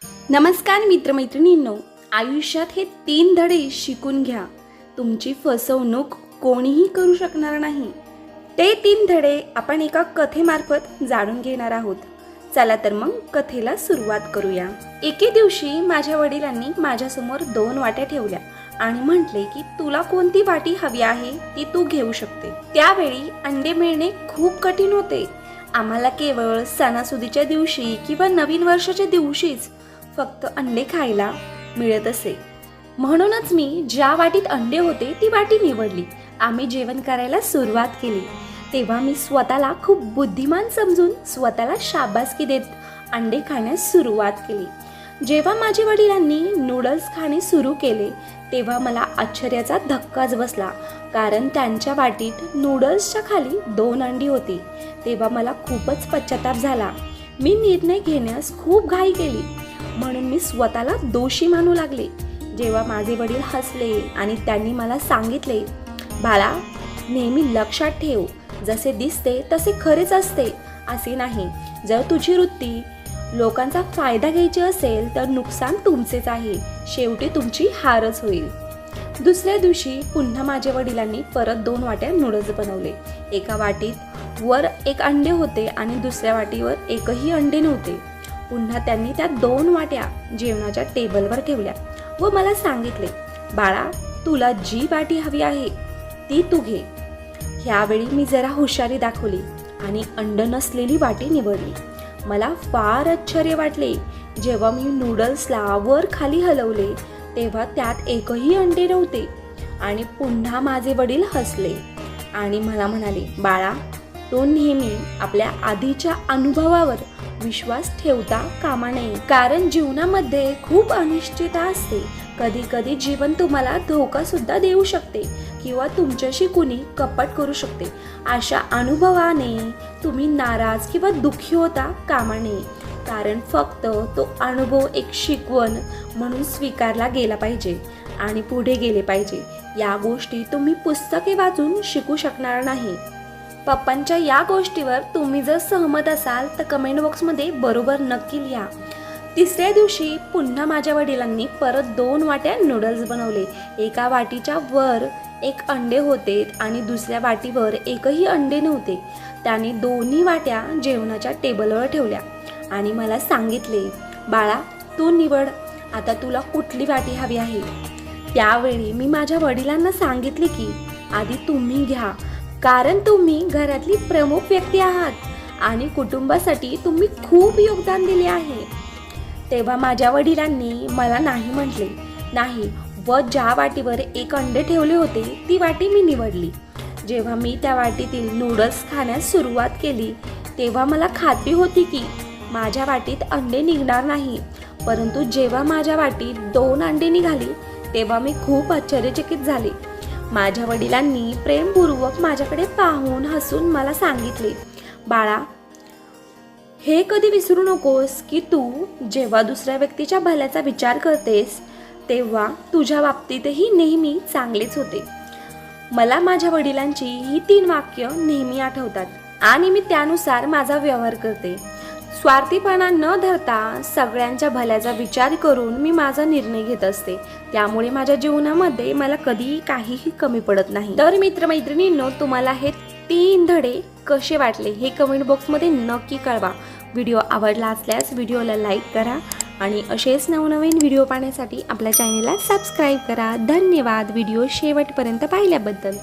नमस्कार मित्रमैत्रिणींनो, आयुष्यात हे 3 धडे शिकून घ्या. तुमची फसवणूक कोणीही करू शकणार नाही. ते 3 धडे आपण एका कथेमार्फत जाणून घेणार आहोत. चला तर मग कथेला सुरुवात करूया. एके दिवशी माझ्या वडिलांनी माझ्यासमोर 2 वाट्या ठेवल्या आणि म्हटले की तुला कोणती वाटी हवी आहे ती तू घेऊ शकते. त्यावेळी अंडे मिळणे खूप कठीण होते. आम्हाला केवळ सणासुदीच्या दिवशी किंवा नवीन वर्षाच्या दिवशीच फक्त अंडे खायला मिळत असे. म्हणूनच मी ज्या वाटीत अंडे होते ती वाटी निवडली. आम्ही जेवण करायला सुरुवात केली. तेव्हा मी स्वतःला खूप बुद्धिमान समजून स्वतःला शाबासकी देत अंडे खाण्यास सुरुवात केली. जेव्हा माझ्या वडिलांनी नूडल्स खाणे सुरू केले तेव्हा मला आश्चर्याचा धक्काच बसला, कारण त्यांच्या वाटीत नूडल्सच्या खाली 2 अंडी होती. तेव्हा मला खूपच पश्चाताप झाला. मी निर्णय घेण्यास खूप घाई केली म्हणून मी स्वतःला दोषी मानू लागले. जेव्हा माझे वडील हसले आणि त्यांनी मला सांगितले, बाळा, नेहमी लक्षात ठेव, जसे दिसते तसे खरेच असते असे नाही. जर तुझी वृत्ती लोकांचा फायदा घ्यायची असेल तर नुकसान तुमचेच आहे. शेवटी तुमची हारच होईल. दुसऱ्या दिवशी पुन्हा माझ्या वडिलांनी परत 2 वाट्या नूडल्स बनवले. एका वाटीत वर 1 अंडे होते आणि दुसऱ्या वाटीवर एकही अंडे नव्हते. पुन्हा त्यांनी त्या 2 वाट्या जेवणाच्या टेबलवर ठेवल्या व मला सांगितले, बाळा, तुला जी वाटी हवी आहे ती तू घे. ह्यावेळी मी जरा हुशारी दाखवली आणि अंड नसलेली वाटी निवडली. मला फार आश्चर्य वाटले. जेव्हा मी नूडल्सला वर खाली हलवले तेव्हा त्यात एकही अंडे नव्हते आणि पुन्हा माझे वडील हसले आणि मला म्हणाले, बाळा, तो नेहमी आपल्या आधीच्या अनुभवावर विश्वास ठेवता कामा नये, कारण जीवनामध्ये खूप अनिश्चितता असते. कधी कधी जीवन तुम्हाला धोका सुद्धा देऊ शकते किंवा तुमच्याशी कुणी कपट करू शकते. अशा अनुभवाने तुम्ही नाराज किंवा दुःखी होता कामा नये, कारण फक्त तो अनुभव एक शिकवण म्हणून स्वीकारला गेला पाहिजे आणि पुढे गेले पाहिजे. या गोष्टी तुम्ही पुस्तके वाचून शिकू शकणार नाही. पप्पांच्या या गोष्टीवर तुम्ही जर सहमत असाल तर कमेंट बॉक्समध्ये बरोबर नक्की लिहा. तिसऱ्या दिवशी पुन्हा माझ्या वडिलांनी परत 2 वाट्या नूडल्स बनवले. एका वाटीच्या वर 1 अंडे होते आणि दुसऱ्या वाटीवर एकही अंडे नव्हते. त्याने दोन्ही वाट्या जेवणाच्या टेबलवर ठेवल्या आणि मला सांगितले, बाळा, तू निवड, आता तुला कुठली वाटी हवी आहे. त्यावेळी मी माझ्या वडिलांना सांगितले की आधी तुम्ही घ्या, कारण तुम्ही घरातली प्रमुख व्यक्ती आहात आणि कुटुंबासाठी तुम्ही खूप योगदान दिले आहे. तेव्हा माझ्या वडिलांनी मला नाही म्हटले नाही व ज्या वाटीवर 1 अंडे ठेवले होते ती वाटी मी निवडली. जेव्हा मी त्या वाटीतील नूडल्स खाण्यास सुरुवात केली तेव्हा मला खात्री होती की माझ्या वाटीत अंडे निघणार नाही, परंतु जेव्हा माझ्या वाटीत 2 अंडे निघाली तेव्हा मी खूप आश्चर्यचकित झाले. माझ्या वडिलांनी प्रेमपूर्वक माझ्याकडे पाहून हसून मला सांगितले, बाळा, हे कधी विसरू नकोस की तू जेव्हा दुसऱ्या व्यक्तीच्या भल्याचा विचार करतेस तेव्हा तुझ्या बाबतीतही नेहमी चांगलेच होते. मला माझ्या वडिलांची ही 3 वाक्य नेहमी आठवतात आणि मी त्यानुसार माझा व्यवहार करते. स्वार्थीपणा न धरता सगळ्यांच्या भल्याचा विचार करून मी माझा निर्णय घेत असते. त्यामुळे माझ्या जीवनामध्ये मला कधीही काहीही कमी पडत नाही. तर मित्रमैत्रिणींनो, तुम्हाला हे 3 धडे कसे वाटले हे कमेंट बॉक्समध्ये नक्की कळवा. व्हिडिओ आवडला असल्यास व्हिडिओला लाईक करा आणि असेच नवनवीन व्हिडिओ पाहण्यासाठी आपल्या चॅनलला सबस्क्राईब करा. धन्यवाद व्हिडिओ शेवटपर्यंत पाहिल्याबद्दल.